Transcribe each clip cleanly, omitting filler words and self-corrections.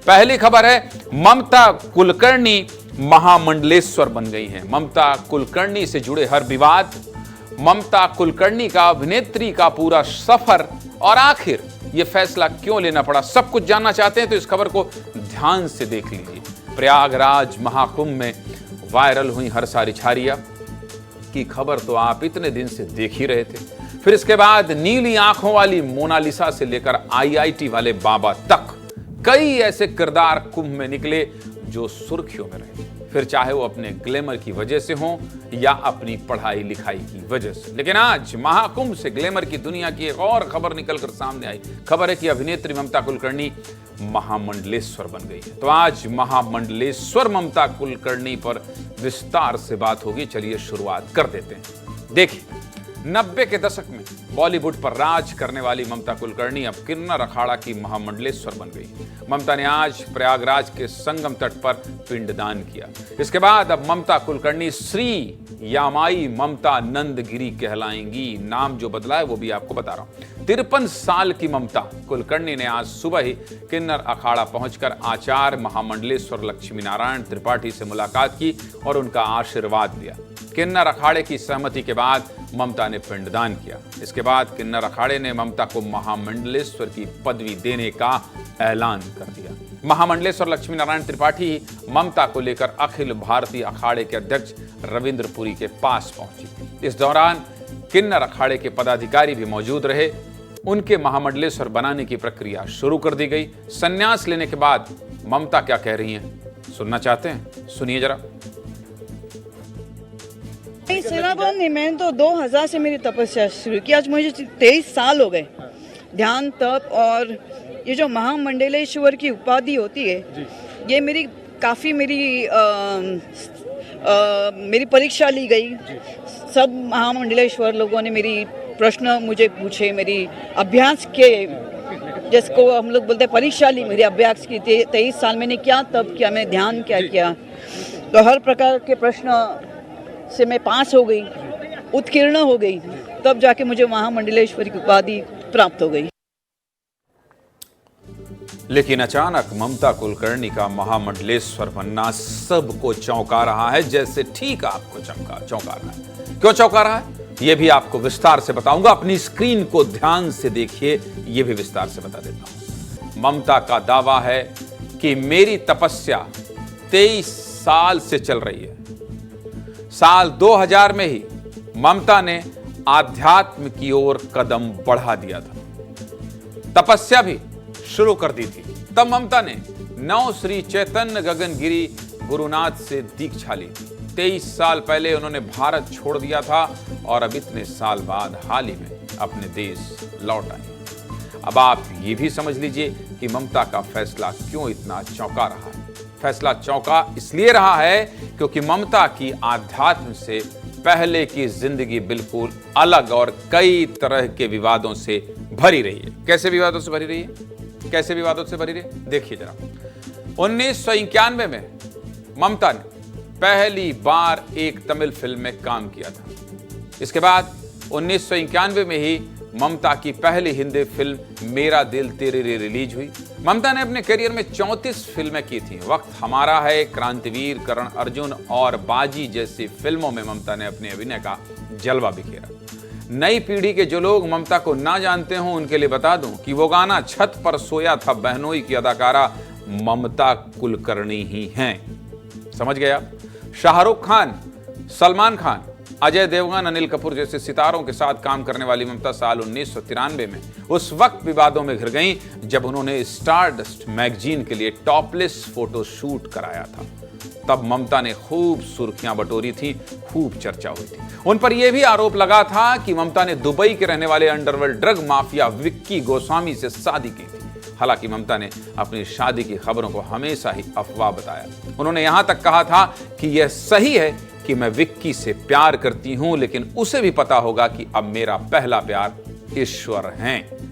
पहली खबर है, ममता कुलकर्णी महामंडलेश्वर बन गई हैं। ममता कुलकर्णी से जुड़े हर विवाद, ममता कुलकर्णी का अभिनेत्री का पूरा सफर और आखिर यह फैसला क्यों लेना पड़ा, सब कुछ जानना चाहते हैं तो इस खबर को ध्यान से देख लीजिए। प्रयागराज महाकुंभ में वायरल हुई हरसारी छारिया की खबर तो आप इतने दिन से देख ही रहे थे। फिर इसके बाद नीली आंखों वाली मोनालिसा से लेकर आईआईटी वाले बाबा तक कई ऐसे किरदार कुंभ में निकले जो सुर्खियों में रहे, फिर चाहे वो अपने ग्लैमर की वजह से हो या अपनी पढ़ाई लिखाई की वजह से। लेकिन आज महाकुंभ से ग्लैमर की दुनिया की एक और खबर निकलकर सामने आई। खबर है कि अभिनेत्री ममता कुलकर्णी महामंडलेश्वर बन गई है। तो आज महामंडलेश्वर ममता कुलकर्णी पर विस्तार से बात होगी। चलिए शुरुआत कर देते हैं। देखिए, 90 के दशक में बॉलीवुड पर राज करने वाली ममता कुलकर्णी अब किन्नर अखाड़ा की महामंडलेश्वर बन गई। ममता ने आज प्रयागराज के संगम तट पर पिंडदान किया। इसके बाद अब ममता कुलकर्णी श्री यामाई ममता नंदगिरी कहलाएंगी। नाम जो बदला है वो भी आपको बता रहा हूं। 53 साल की ममता कुलकर्णी ने आज सुबह ही किन्नर अखाड़ा पहुंचकर आचार्य महामंडलेश्वर लक्ष्मी नारायण त्रिपाठी से मुलाकात की और उनका आशीर्वाद लिया। किन्नर अखाड़े की सहमति के बाद ममता ने पिंडदान किया। इसके बाद किन्नर अखाड़े ने ममता को महामंडलेश्वर की पदवी देने का ऐलान कर दिया। महामंडलेश्वर लक्ष्मी नारायण त्रिपाठी ममता को लेकर अखिल भारतीय अखाड़े के अध्यक्ष रविंद्र पुरी के पास पहुंची। इस दौरान किन्नर अखाड़े के पदाधिकारी भी मौजूद रहे। उनके महामंडलेश्वर बनाने की प्रक्रिया शुरू कर दी गई। संन्यास लेने के बाद ममता क्या कह रही हैं, सुनना चाहते हैं? सुनिए जरा। सेवाभाव नहीं, मैंने तो 2000 से मेरी तपस्या शुरू की। आज मुझे 23 साल हो गए। ध्यान, तप और ये जो महामंडलेश्वर की उपाधि होती है, ये मेरी काफ़ी मेरी परीक्षा ली गई। सब महामंडलेश्वर लोगों ने मेरी प्रश्न मुझे पूछे, मेरी अभ्यास के, जिसको हम लोग बोलते हैं परीक्षा ली, मेरी अभ्यास की। 23 साल मैंने क्या तप किया, मैं ध्यान क्या किया, तो हर प्रकार के प्रश्न से मैं पास हो गई, उत्कीर्ण हो गई, तब जाके मुझे महामंडलेश्वरी की उपाधि प्राप्त हो गई। लेकिन अचानक ममता कुलकर्णी का महामंडलेश्वर बनना सबको चौंका रहा है, जैसे ठीक आपको चौंका रहा है। क्यों चौंका रहा है यह भी आपको विस्तार से बताऊंगा। अपनी स्क्रीन को ध्यान से देखिए, यह भी विस्तार से बता देता हूं। ममता का दावा है कि मेरी तपस्या 23 साल से चल रही है। साल 2000 में ही ममता ने आध्यात्म की ओर कदम बढ़ा दिया था, तपस्या भी शुरू कर दी थी। तब ममता ने 9 श्री चैतन्य गगनगिरी गुरुनाथ से दीक्षा ली थी। 23 साल पहले उन्होंने भारत छोड़ दिया था और अब इतने साल बाद हाल ही में अपने देश लौट आई। अब आप ये भी समझ लीजिए कि ममता का फैसला क्यों इतना चौंका रहा है। फैसला चौंका इसलिए रहा है क्योंकि ममता की आध्यात्म से पहले की जिंदगी बिल्कुल अलग और कई तरह के विवादों से भरी रही है। कैसे विवादों से भरी रही है? कैसे विवादों से भरी रही है, देखिए जरा। 1991 में ममता ने पहली बार एक तमिल फिल्म में काम किया था। इसके बाद 1991 में ही ममता की पहली हिंदी फिल्म मेरा दिल तेरे लिए रिलीज हुई। ममता ने अपने करियर में 34 फिल्में की थी। वक्त हमारा है, क्रांतिवीर, करण अर्जुन और बाजी जैसी फिल्मों में ममता ने अपने अभिनय का जलवा बिखेरा। नई पीढ़ी के जो लोग ममता को ना जानते हों उनके लिए बता दूं कि वो गाना छत पर सोया था बहनोई की अदाकारा ममता कुलकर्णी ही हैं। समझ गया? शाहरुख खान, सलमान खान, अजय देवगन, अनिल कपूर जैसे सितारों के साथ काम करने वाली ममता साल 1993 में उस वक्त विवादों में घिर गईं जब उन्होंने स्टारडस्ट मैगजीन के लिए टॉपलेस फोटो शूट कराया था। तब ममता ने खूब सुर्खियां बटोरी थी, खूब चर्चा हुई थी। उन पर यह भी आरोप लगा था कि ममता ने दुबई के रहने वाले underworld drug mafia Vicky Goswami से शादी की थी। हालांकि ममता ने अपनी शादी की खबरों को हमेशा ही अफवाह बताया। उन्होंने यहां तक कहा था कि यह सही है कि मैं विक्की से प्यार करती हूं, लेकिन उसे भी पता होगा कि अब मेरा पहला प्यार ईश्वर है।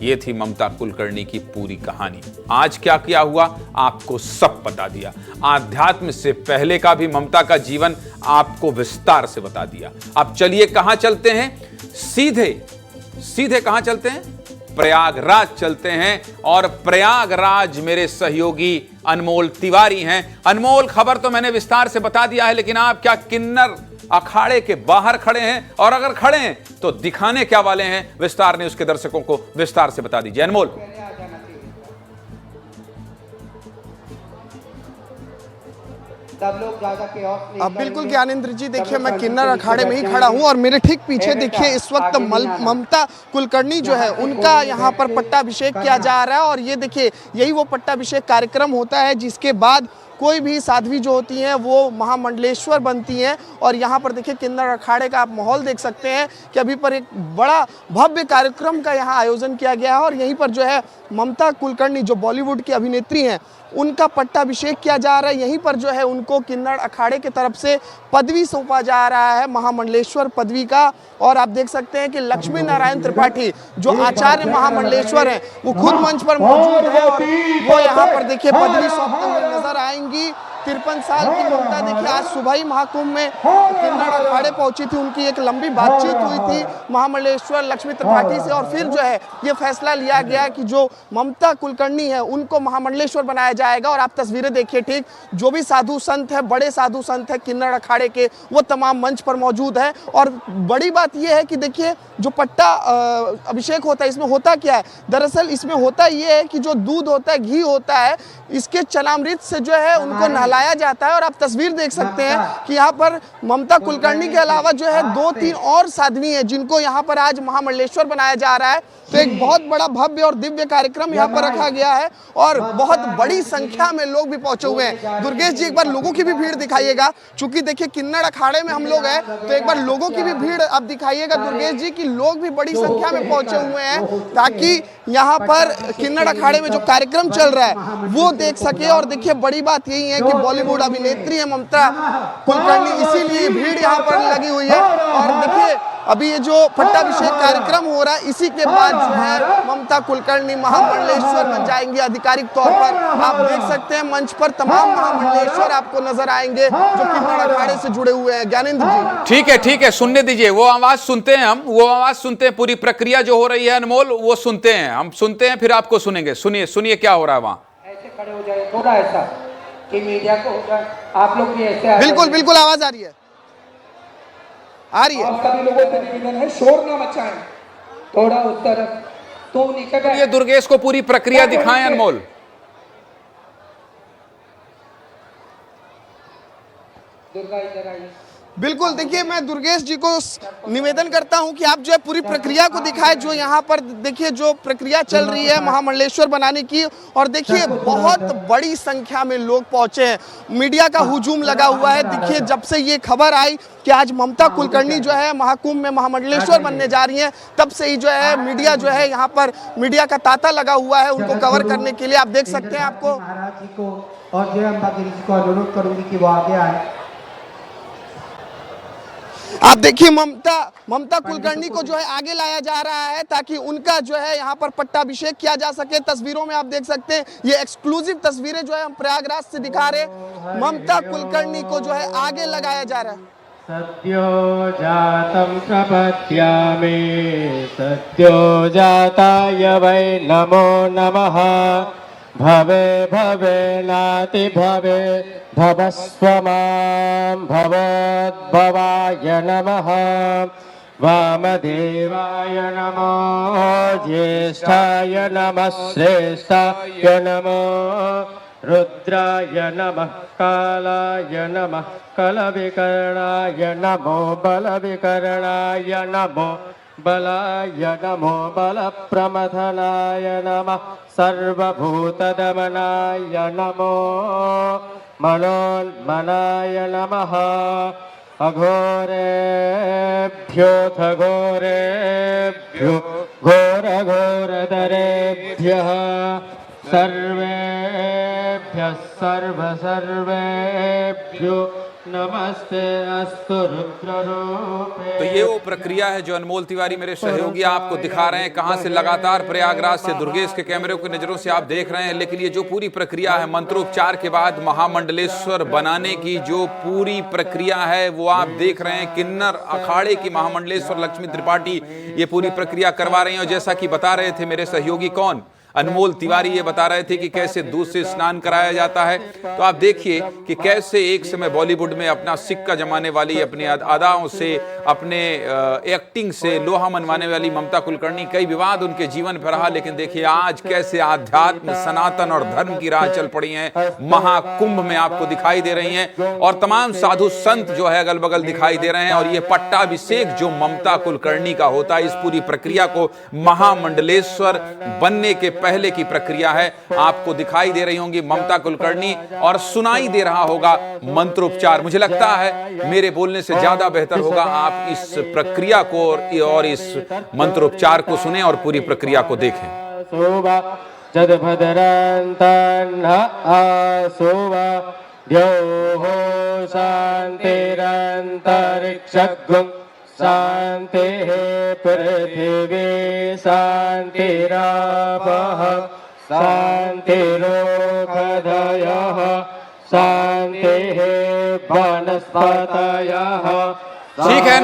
यह थी ममता कुलकर्णी की पूरी कहानी। आज क्या किया हुआ आपको सब बता दिया। आध्यात्म से पहले का भी ममता का जीवन आपको विस्तार से बता दिया। अब चलिए कहां चलते हैं, सीधे कहां चलते हैं, प्रयागराज चलते हैं और प्रयागराज मेरे सहयोगी अनमोल तिवारी हैं। अनमोल, खबर तो मैंने विस्तार से बता दिया है, लेकिन आप क्या किन्नर अखाड़े के बाहर खड़े हैं? और अगर खड़े हैं तो दिखाने क्या वाले हैं? विस्तार न्यूज के दर्शकों को विस्तार से बता दीजिए अनमोल। अब बिल्कुल ज्ञानेंद्र जी, देखिए मैं किन्नर अखाड़े में ही खड़ा हूं और मेरे ठीक पीछे देखिए इस वक्त ममता कुलकर्णी जो है उनका यहां पर पट्टाभिषेक किया जा रहा है। और ये देखिए यही वो पट्टाभिषेक कार्यक्रम होता है जिसके बाद कोई भी साध्वी जो होती हैं वो महामंडलेश्वर बनती हैं। और यहाँ पर देखिए किन्नर अखाड़े का आप माहौल देख सकते हैं कि अभी पर एक बड़ा भव्य कार्यक्रम का यहाँ आयोजन किया गया है। और यहीं पर जो है ममता कुलकर्णी जो बॉलीवुड की अभिनेत्री हैं उनका पट्टाभिषेक किया जा रहा है। यहीं पर जो है उनको किन्नर अखाड़े की तरफ से पदवी सौंपा जा रहा है, महामंडलेश्वर पदवी का। और आप देख सकते हैं कि लक्ष्मी नारायण त्रिपाठी जो आचार्य महामंडलेश्वर हैं वो खुद मंच पर मौजूद है और वो यहाँ पर देखिए पदवी सौंपते हुए नजर आएंगी। 53 साल की ममता देखिए आज सुबह ही महाकुंभ में किन्नर अखाड़े पहुंची थी, उनकी एक लंबी बातचीत हुई थी महामंडलेश्वर लक्ष्मी त्रिपाठी से। और फिर जो है ये फैसला लिया गया कि जो ममता कुलकर्णी है उनको महामंडलेश्वर बनाया जाएगा। और आप तस्वीरें देखिए, ठीक जो भी साधु संत है, बड़े साधु संत है किन्नर अखाड़े के, वो तमाम मंच पर मौजूद है। और बड़ी बात यह है कि देखिए जो पट्टा अभिषेक होता है इसमें होता क्या है, दरअसल इसमें होता ये है कि जो दूध होता है, घी होता है, इसके चलामृत से जो है उनको नहलाया जाता है। और आप तस्वीर देख सकते हैं कि यहाँ पर ममता कुलकर्णी के अलावा जो है 2-3 और साध्वी हैं जिनको यहाँ पर आज महामंडलेश्वर बनाया जा रहा है। तो एक बहुत बड़ा भव्य और दिव्य कार्यक्रम यहाँ पर रखा गया है और बहुत बड़ी संख्या में लोग भी पहुंचे हुए हैं। दुर्गेश जी, एक बार लोगों की भी भीड़ दिखाइएगा, चूंकि देखिए किन्नर अखाड़े में हम लोग हैं तो एक बार लोगों की भी भीड़ अब दिखाइएगा दुर्गेश जी कि लोग भी बड़ी संख्या में पहुंचे हुए हैं ताकि यहाँ पर किन्नर अखाड़े में जो कार्यक्रम चल रहा है वो देख सके। और देखिए बड़ी बात यही है कि बॉलीवुड अभिनेत्री है ममता कुलकर्णी, इसीलिए भीड़ यहाँ पर लगी हुई है। और देखिए अभी ये जो पट्टाभिषेक कार्यक्रम हो रहा है इसी के बाद जो है ममता कुलकर्णी महामंडलेश्वर बन जाएंगी आधिकारिक तौर पर। आप देख सकते हैं मंच पर तमाम महामंडलेश्वर आपको नजर आएंगे जो किन्नर अखाड़े से जुड़े हुए हैं। ज्ञानेंद्र जी, ठीक है, सुनने दीजिए, वो आवाज सुनते हैं हम, वो आवाज सुनते हैं, पूरी प्रक्रिया जो हो रही है अनमोल वो सुनते हैं, हम सुनते हैं फिर आपको सुनेंगे। सुनिए क्या हो रहा है वहाँ। ऐसे खड़े हो जाए, थोड़ा ऐसा कि मीडिया को हो जाए, आप लोग भी ऐसे बिल्कुल आवाज आ रही है, और सभी लोगों से निवेदन है शोर ना मचाएं, थोड़ा उस तरफ तो निकट ये दुर्गेश को पूरी प्रक्रिया दिखाएं अनमोल। दुर्गा इधर आइए। बिल्कुल, देखिए मैं दुर्गेश जी को निवेदन करता हूं कि आप जो है पूरी प्रक्रिया को दिखाएं जो यहाँ पर देखिए जो प्रक्रिया चल रही है महामंडलेश्वर बनाने की। और देखिए बहुत बड़ी संख्या में लोग पहुंचे हैं, मीडिया का हुजूम लगा हुआ है। देखिए जब से ये खबर आई कि आज ममता कुलकर्णी जो है महाकुंभ में महामंडलेश्वर बनने जा रही हैं तब से ही जो है मीडिया जो है यहाँ पर मीडिया का तांता लगा हुआ है उनको कवर करने के लिए। आप देख सकते हैं आपको महाराज जी को और जय अंबागिरी जी को अनुरोध करूंगी कि वो आगे आए। आप देखिए ममता कुलकर्णी को जो है आगे लाया जा रहा है ताकि उनका जो है यहाँ पर पट्टाभिषेक किया जा सके। तस्वीरों में आप देख सकते हैं ये एक्सक्लूसिव तस्वीरें जो है हम प्रयागराज से दिखा रहे हैं। ममता कुलकर्णी को जो है आगे लगाया जा रहा है। सद्यो जातं प्रपद्यामि सद्यो जाताय वै नमो नमः भवे भवे नाति भवे भवस्व मां भवोद्भवाय नमः वामदेवाय नमो ज्येष्ठाय नमः श्रेष्ठाय नमो रुद्राय नमः कालाय नमः कलविकर्णाय नमो बलविकर्णाय नमो बलाय नमो बलप्रमथनाय नमः सर्वभूतदमनाय नमो मनोन्मनाय नमः अघोरेभ्योऽथ घोरेभ्यो घोरघोरतरेभ्यः सर्वेभ्यः सर्वेभ्यो नमस्ते अस्तु रुद्ररूपे। तो ये वो प्रक्रिया है जो अनमोल तिवारी मेरे सहयोगी आपको दिखा रहे हैं, कहां से लगातार प्रयागराज से दुर्गेश के कैमरे की नजरों से आप देख रहे हैं। लेकिन ये जो पूरी प्रक्रिया है मंत्रोपचार के बाद महामंडलेश्वर बनाने की जो पूरी प्रक्रिया है वो आप देख रहे हैं। किन्नर अखाड़े की महामंडलेश्वर लक्ष्मी त्रिपाठी ये पूरी प्रक्रिया करवा रही हैं। और जैसा कि बता रहे थे मेरे सहयोगी कौन, अनमोल तिवारी ये बता रहे थे कि कैसे दूध से स्नान कराया जाता है। तो आप देखिए कि कैसे एक समय बॉलीवुड में अपना सिक्का जमाने वाली, अपनी अदाओं से, अपने एक्टिंग से लोहा मनवाने वाली ममता कुलकर्णी, कई विवाद उनके जीवन पर रहा, लेकिन देखिए आज कैसे आध्यात्म, सनातन और धर्म की राह चल पड़ी हैं। महाकुंभ में आपको दिखाई दे रही हैं और तमाम साधु संत जो है अगल बगल दिखाई दे रहे हैं। और ये पट्टाभिषेक जो ममता कुलकर्णी का होता है, इस पूरी प्रक्रिया को महामंडलेश्वर बनने के पहले की प्रक्रिया है। आपको दिखाई दे रही होंगी ममता कुलकर्णी और सुनाई दे रहा होगा मंत्रोपचार। मुझे लगता है मेरे बोलने से ज्यादा बेहतर होगा आप इस प्रक्रिया को और इस मंत्रोपचार को सुने और पूरी प्रक्रिया को देखें। शांति पृथिवी शांतिरापः शांतिरोषधयः शांतिः वनस्पतयः। ठीक है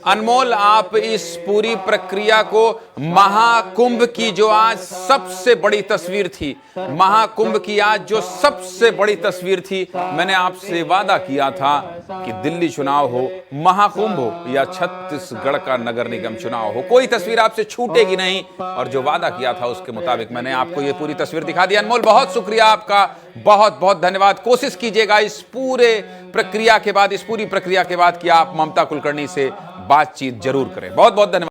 अनमोल आप इस पूरी प्रक्रिया को, महाकुंभ की जो आज सबसे बड़ी तस्वीर थी, महाकुंभ की आज जो सबसे बड़ी तस्वीर थी, मैंने आपसे वादा किया था कि दिल्ली चुनाव हो, महाकुंभ हो या छत्तीसगढ़ का नगर निगम चुनाव हो, कोई तस्वीर आपसे छूटेगी नहीं। और जो वादा किया था उसके मुताबिक मैंने आपको ये पूरी तस्वीर दिखा दी। अनमोल बहुत शुक्रिया आपका, बहुत बहुत धन्यवाद। कोशिश कीजिएगा इस पूरे प्रक्रिया के बाद, इस पूरी प्रक्रिया के बाद कि आप ममता कुलकर्णी से बातचीत जरूर करें। बहुत बहुत धन्यवाद।